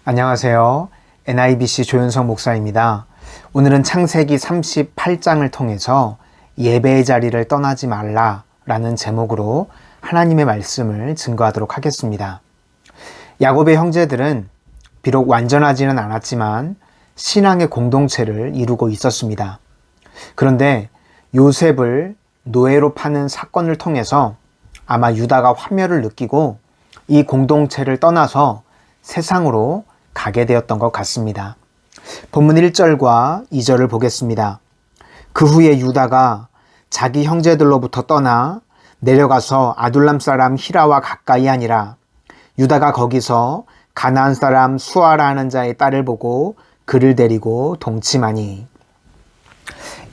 안녕하세요. NIBC 조윤성 목사입니다. 오늘은 창세기 38장을 통해서 예배의 자리를 떠나지 말라 라는 제목으로 하나님의 말씀을 증거하도록 하겠습니다. 야곱의 형제들은 비록 완전하지는 않았지만 신앙의 공동체를 이루고 있었습니다. 그런데 요셉을 노예로 파는 사건을 통해서 아마 유다가 환멸을 느끼고 이 공동체를 떠나서 세상으로 가게 되었던 것 같습니다. 본문 1절과 2절을 보겠습니다. 그 후에 유다가 자기 형제들로부터 떠나 내려가서 아둘람 사람 히라와 가까이 하니라. 유다가 거기서 가나안 사람 수아라 하는 자의 딸을 보고 그를 데리고 동침하니.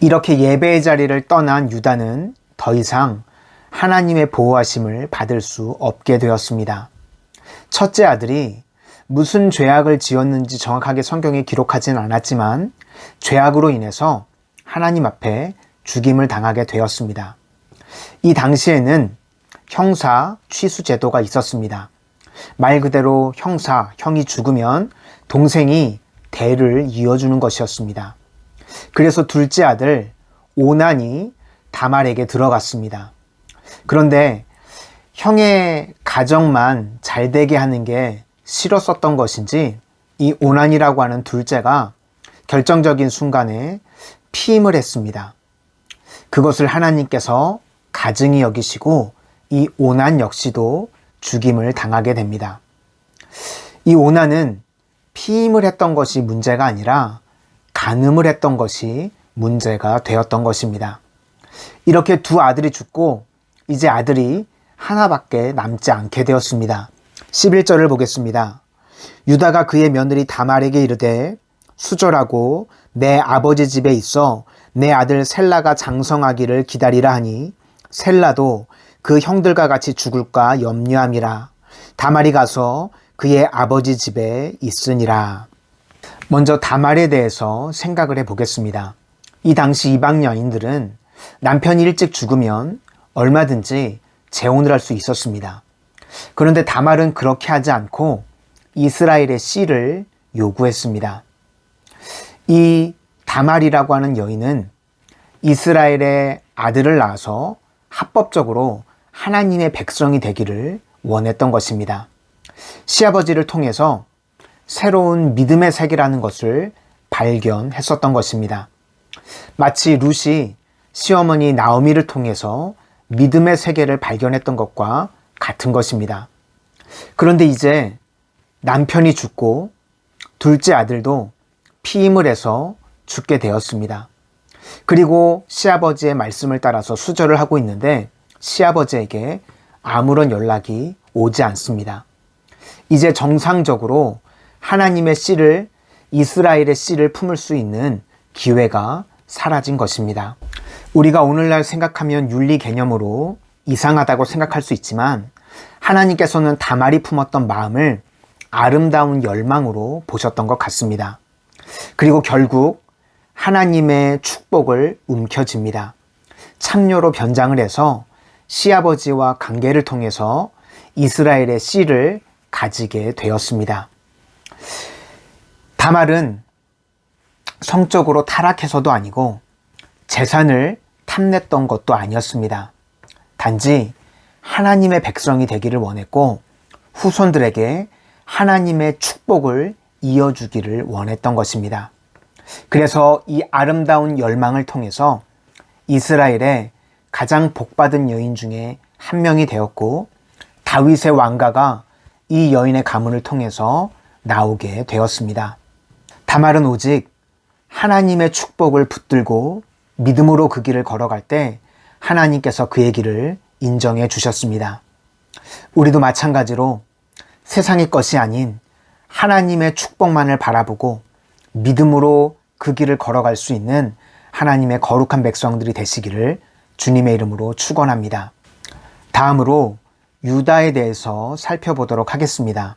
이렇게 예배의 자리를 떠난 유다는 더 이상 하나님의 보호하심을 받을 수 없게 되었습니다. 첫째 아들이 무슨 죄악을 지었는지 정확하게 성경에 기록하지는 않았지만 죄악으로 인해서 하나님 앞에 죽임을 당하게 되었습니다. 이 당시에는 형사 취수 제도가 있었습니다. 말 그대로 형이 죽으면 동생이 대를 이어주는 것이었습니다. 그래서 둘째 아들 오난이 다말에게 들어갔습니다. 그런데 형의 가정만 잘 되게 하는 게 싫었었던 것인지 이 오난이라고 하는 둘째가 결정적인 순간에 피임을 했습니다. 그것을 하나님께서 가증히 여기시고 이 오난 역시도 죽임을 당하게 됩니다. 이 오난은 피임을 했던 것이 문제가 아니라 간음을 했던 것이 문제가 되었던 것입니다. 이렇게 두 아들이 죽고 이제 아들이 하나밖에 남지 않게 되었습니다. 11절을 보겠습니다. 유다가 그의 며느리 다말에게 이르되 수절하고 내 아버지 집에 있어 내 아들 셀라가 장성하기를 기다리라 하니 셀라도 그 형들과 같이 죽을까 염려함이라. 다말이 가서 그의 아버지 집에 있으니라. 먼저 다말에 대해서 생각을 해보겠습니다. 이 당시 이방 여인들은 남편이 일찍 죽으면 얼마든지 재혼을 할 수 있었습니다. 그런데 다말은 그렇게 하지 않고 이스라엘의 씨를 요구했습니다. 이 다말이라고 하는 여인은 이스라엘의 아들을 낳아서 합법적으로 하나님의 백성이 되기를 원했던 것입니다. 시아버지를 통해서 새로운 믿음의 세계라는 것을 발견했었던 것입니다. 마치 룻이 시어머니 나오미를 통해서 믿음의 세계를 발견했던 것과 같은 것입니다. 그런데 이제 남편이 죽고 둘째 아들도 피임을 해서 죽게 되었습니다. 그리고 시아버지의 말씀을 따라서 수절을 하고 있는데 시아버지에게 아무런 연락이 오지 않습니다. 이제 정상적으로 하나님의 씨를, 이스라엘의 씨를 품을 수 있는 기회가 사라진 것입니다. 우리가 오늘날 생각하면 윤리 개념으로 이상하다고 생각할 수 있지만 하나님께서는 다말이 품었던 마음을 아름다운 열망으로 보셨던 것 같습니다. 그리고 결국 하나님의 축복을 움켜쥡니다. 창녀로 변장을 해서 시아버지와 관계를 통해서 이스라엘의 씨를 가지게 되었습니다. 다말은 성적으로 타락해서도 아니고 재산을 탐냈던 것도 아니었습니다. 단지 하나님의 백성이 되기를 원했고 후손들에게 하나님의 축복을 이어주기를 원했던 것입니다. 그래서 이 아름다운 열망을 통해서 이스라엘의 가장 복받은 여인 중에 한 명이 되었고 다윗의 왕가가 이 여인의 가문을 통해서 나오게 되었습니다. 다말은 오직 하나님의 축복을 붙들고 믿음으로 그 길을 걸어갈 때 하나님께서 그의 길을 인정해 주셨습니다. 우리도 마찬가지로 세상의 것이 아닌 하나님의 축복만을 바라보고 믿음으로 그 길을 걸어갈 수 있는 하나님의 거룩한 백성들이 되시기를 주님의 이름으로 축원합니다. 다음으로 유다에 대해서 살펴보도록 하겠습니다.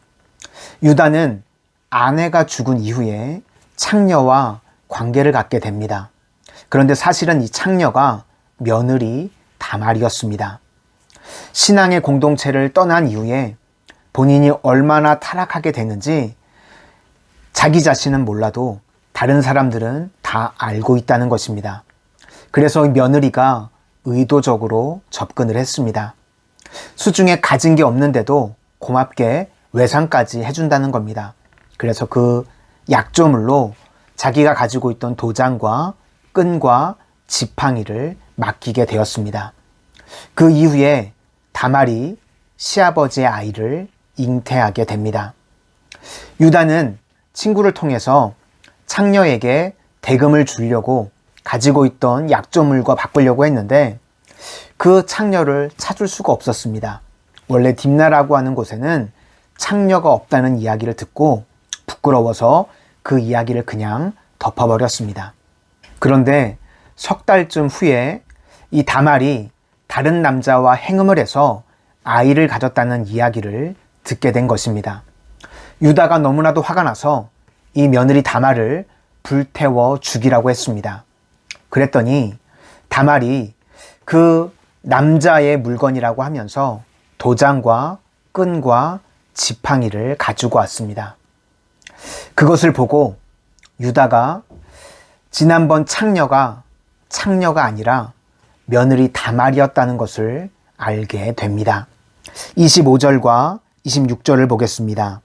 유다는 아내가 죽은 이후에 창녀와 관계를 갖게 됩니다. 그런데 사실은 이 창녀가 며느리 다말이었습니다. 신앙의 공동체를 떠난 이후에 본인이 얼마나 타락하게 되는지 자기 자신은 몰라도 다른 사람들은 다 알고 있다는 것입니다. 그래서 며느리가 의도적으로 접근을 했습니다. 수중에 가진 게 없는데도 고맙게 외상까지 해준다는 겁니다. 그래서 그 약조물로 자기가 가지고 있던 도장과 끈과 지팡이를 맡기게 되었습니다. 그 이후에 다말이 시아버지의 아이를 잉태하게 됩니다. 유다는 친구를 통해서 창녀에게 대금을 주려고 가지고 있던 약조물과 바꾸려고 했는데 그 창녀를 찾을 수가 없었습니다. 원래 딥나라고 하는 곳에는 창녀가 없다는 이야기를 듣고 부끄러워서 그 이야기를 그냥 덮어버렸습니다. 그런데 석 달쯤 후에 이 다말이 다른 남자와 행음을 해서 아이를 가졌다는 이야기를 듣게 된 것입니다. 유다가 너무나도 화가 나서 이 며느리 다말을 불태워 죽이라고 했습니다. 그랬더니 다말이 그 남자의 물건이라고 하면서 도장과 끈과 지팡이를 가지고 왔습니다. 그것을 보고 유다가 지난번 창녀가 아니라 며느리 다말이었다는 것을 알게 됩니다. 25절과 26절을 보겠습니다.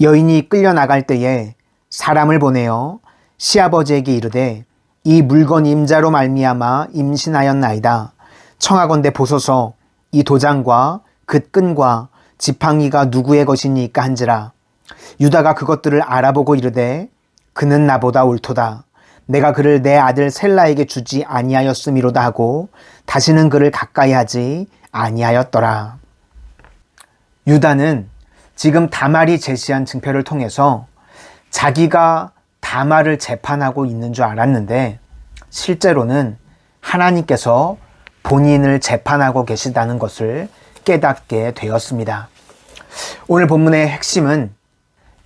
여인이 끌려나갈 때에 사람을 보내어 시아버지에게 이르되 이 물건이 임자로 말미암아 임신하였나이다. 청하건대 보소서 이 도장과 그 끈과 지팡이가 누구의 것이니까 한지라. 유다가 그것들을 알아보고 이르되 그는 나보다 옳도다. 내가 그를 내 아들 셀라에게 주지 아니하였음이로다 하고 다시는 그를 가까이 하지 아니하였더라. 유다는 지금 다말이 제시한 증표를 통해서 자기가 다말을 재판하고 있는 줄 알았는데 실제로는 하나님께서 본인을 재판하고 계시다는 것을 깨닫게 되었습니다. 오늘 본문의 핵심은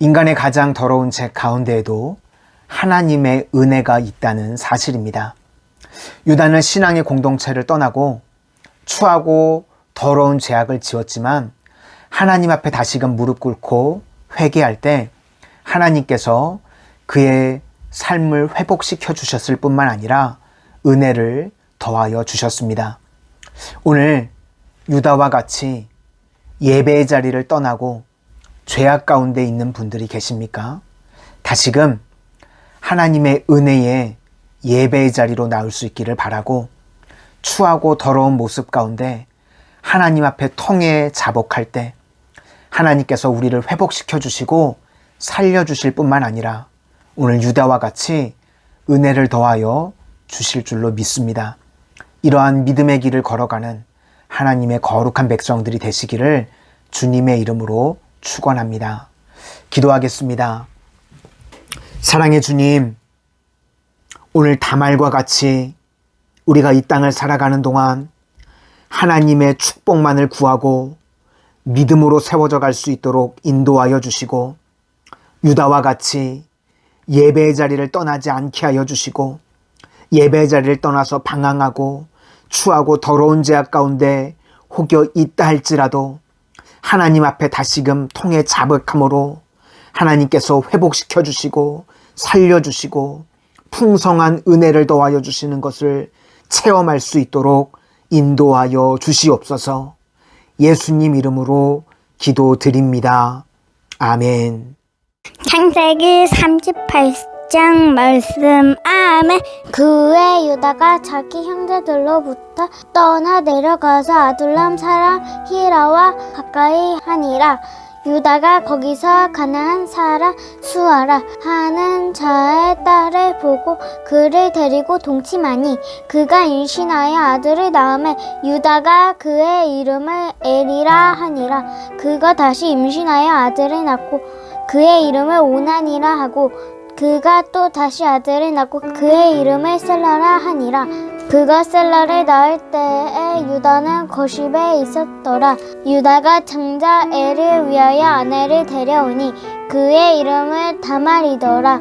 인간의 가장 더러운 죄 가운데에도 하나님의 은혜가 있다는 사실입니다. 유다는 신앙의 공동체를 떠나고 추하고 더러운 죄악을 지었지만 하나님 앞에 다시금 무릎 꿇고 회개할 때 하나님께서 그의 삶을 회복시켜 주셨을 뿐만 아니라 은혜를 더하여 주셨습니다. 오늘 유다와 같이 예배의 자리를 떠나고 죄악 가운데 있는 분들이 계십니까? 다시금 하나님의 은혜에 예배의 자리로 나올 수 있기를 바라고 추하고 더러운 모습 가운데 하나님 앞에 통해 자복할 때 하나님께서 우리를 회복시켜 주시고 살려주실 뿐만 아니라 오늘 유다와 같이 은혜를 더하여 주실 줄로 믿습니다. 이러한 믿음의 길을 걸어가는 하나님의 거룩한 백성들이 되시기를 주님의 이름으로 축원합니다. 기도하겠습니다. 사랑의 주님, 오늘 다말과 같이 우리가 이 땅을 살아가는 동안 하나님의 축복만을 구하고 믿음으로 세워져 갈 수 있도록 인도하여 주시고 유다와 같이 예배의 자리를 떠나지 않게 하여 주시고 예배의 자리를 떠나서 방황하고 추하고 더러운 죄악 가운데 혹여 있다 할지라도 하나님 앞에 다시금 통해 자복함으로 하나님께서 회복시켜 주시고 살려주시고 풍성한 은혜를 더하여 주시는 것을 체험할 수 있도록 인도하여 주시옵소서. 예수님 이름으로 기도드립니다. 아멘. 창세기 38장 말씀. 아멘. 그 후에 유다가 자기 형제들로부터 떠나 내려가서 아둘람 사람 히라와 가까이 하니라. 유다가 거기서 가나안 사람 수아라 하는 자의 딸을 보고 그를 데리고 동침하니 그가 임신하여 아들을 낳음에 유다가 그의 이름을 에리라 하니라. 그가 다시 임신하여 아들을 낳고 그의 이름을 오난이라 하고 그가 또 다시 아들을 낳고 그의 이름을 셀라라 하니라. 그가 셀라를 낳을 때에 유다는 거십에 있었더라. 유다가 장자 엘을 위하여 아내를 데려오니 그의 이름을 다말이더라.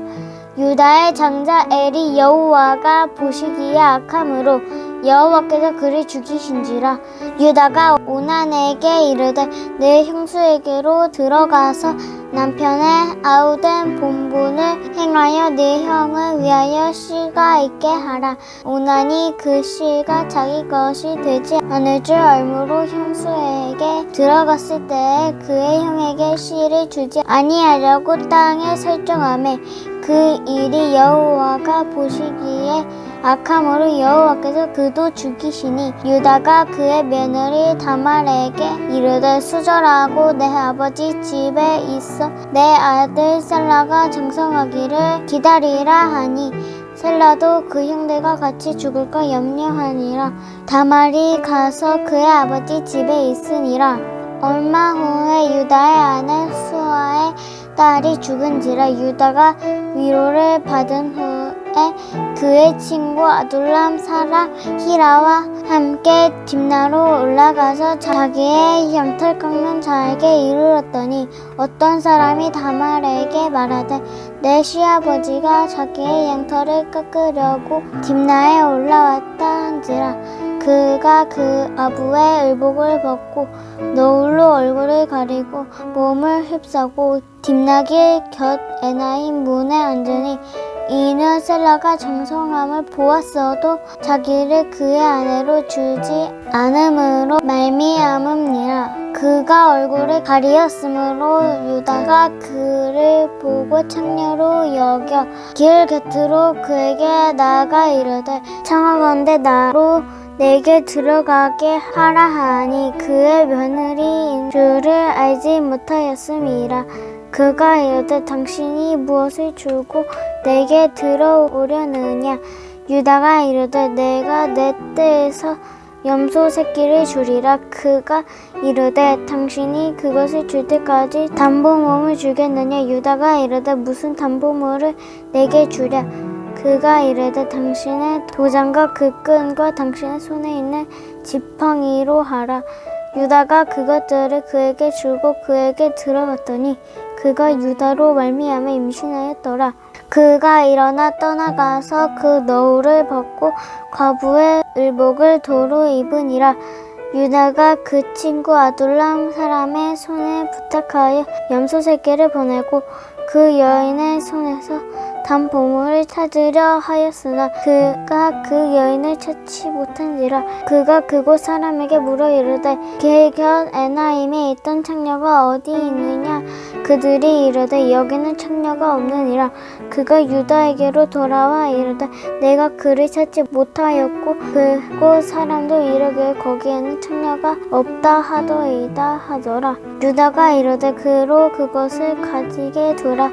유다의 장자 엘이 여호와가 보시기에 악함으로 여호와께서 그를 죽이신지라. 유다가 오난에게 이르되 내 형수에게로 들어가서 남편의 아우된 본분을 행하여 네 형을 위하여 씨가 있게 하라. 오난이 그 씨가 자기 것이 되지 않을 줄 알므로 형수에게 들어갔을 때에 그의 형에게 씨를 주지 아니하려고 땅에 설정하매 그 일이 여호와가 보시기에 악함으로 여호와께서 그도 죽이시니 유다가 그의 며느리 다말에게 이르되 수절하고 내 아버지 집에 있어 내 아들 셀라가 장성하기를 기다리라 하니 셀라도 그 형들과 같이 죽을까 염려하니라. 다말이 가서 그의 아버지 집에 있으니라. 얼마 후에 유다의 아내 수아의 딸이 죽은지라. 유다가 위로를 받은 후에 그의 친구 아둘람 사람 히라와 함께 딥나로 올라가서 자기의 양털 깎는 자에게 이르렀더니 어떤 사람이 다말에게 말하되 내 시아버지가 자기의 양털을 깎으려고 딥나에 올라왔다 한지라. 그가 그 아부의 의복을 벗고 너울로 얼굴을 가리고 몸을 휩싸고 딥나길 곁 에나임 문에 앉으니 이는 셀라가 장성함을 보았어도 자기를 그의 아내로 주지 않음으로 말미암음니라. 그가 얼굴을 가리었으므로 유다가 그를 보고 창녀로 여겨 길 곁으로 그에게 나아가 이르되 청하건대 나로 내게 들어가게 하라 하니 그의 며느리인 줄을 알지 못하였음이라. 그가 이르되 당신이 무엇을 주고 내게 들어오려느냐. 유다가 이르되 내가 내 떼에서 염소 새끼를 주리라. 그가 이르되 당신이 그것을 줄 때까지 담보물을 주겠느냐. 유다가 이르되 무슨 담보물을 내게 주랴. 그가 이르되 당신의 도장과 그 끈과 당신의 손에 있는 지팡이로 하라. 유다가 그것들을 그에게 주고 그에게 들어갔더니 그가 유다로 말미암아 임신하였더라. 그가 일어나 떠나가서 그 너울을 벗고 과부의 의복을 도로 입으니라. 유다가 그 친구 아둘람 사람의 손에 부탁하여 염소 새끼를 보내고 그 여인의 손에서 단 보물을 찾으려 하였으나 그가 그 여인을 찾지 못한지라. 그가 그곳 사람에게 물어 이르되 길 곁 에나임에 있던 창녀가 어디 있느냐. 그들이 이르되 여기는 창녀가 없느니라. 그가 유다에게로 돌아와 이르되 내가 그를 찾지 못하였고 그곳 사람도 이르기를 거기에는 창녀가 없다 하더이다 하더라. 유다가 이르되 그로 그것을 가지게 두라.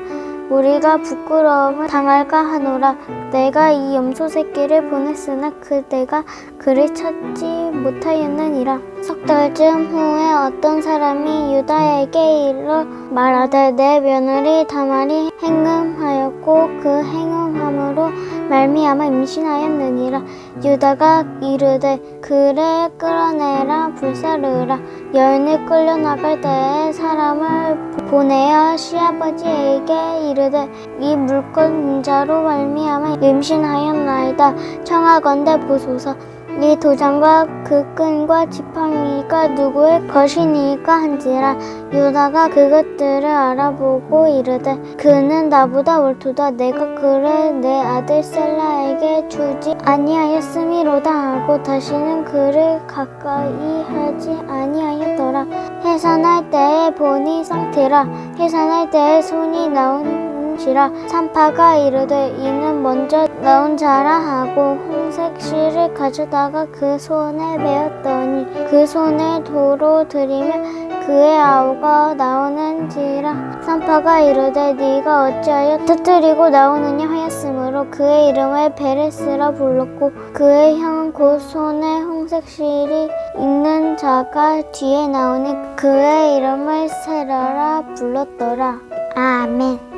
우리가 부끄러움을 당할까 하노라. 내가 이 염소 새끼를 보냈으나 그대가 그를 찾지 못하였느니라. 석 달쯤 후에 어떤 사람이 유다에게 이르러 말하되 내 며느리 다말이 행음하였고 그 행음함으로 말미암아 임신하였느니라. 유다가 이르되 그를 끌어내라 불사르라. 여인을 끌려나갈 때에 사람을 보내어 시아버지에게 이르되 이 물건 인자로 말미암아 임신하였나이다. 청하건대 보소서. 이 도장과 그 끈과 지팡이가 누구의 것이니까 한지라. 유다가 그것들을 알아보고 이르되 그는 나보다 옳도다. 내가 그를 내 아들 셀라에게 주지 아니하였음이로다 하고 다시는 그를 가까이 하지 아니하였더라. 해산할 때에 보니 상태라. 해산할 때에 손이 나온지라. 산파가 이르되 이는 먼저 나온 자라 하고 홍색 실을 가져다가 그 손에 베었더니 그 손을 도로 들이며 그의 아우가 나오는지라. 산파가 이르되 네가 어찌하여 터뜨리고 나오느냐 하였으므로 그의 이름을 베레스라 불렀고 그의 형은 곧 손에 홍색 실이 있는 자가 뒤에 나오니 그의 이름을 세라라 불렀더라. 아멘.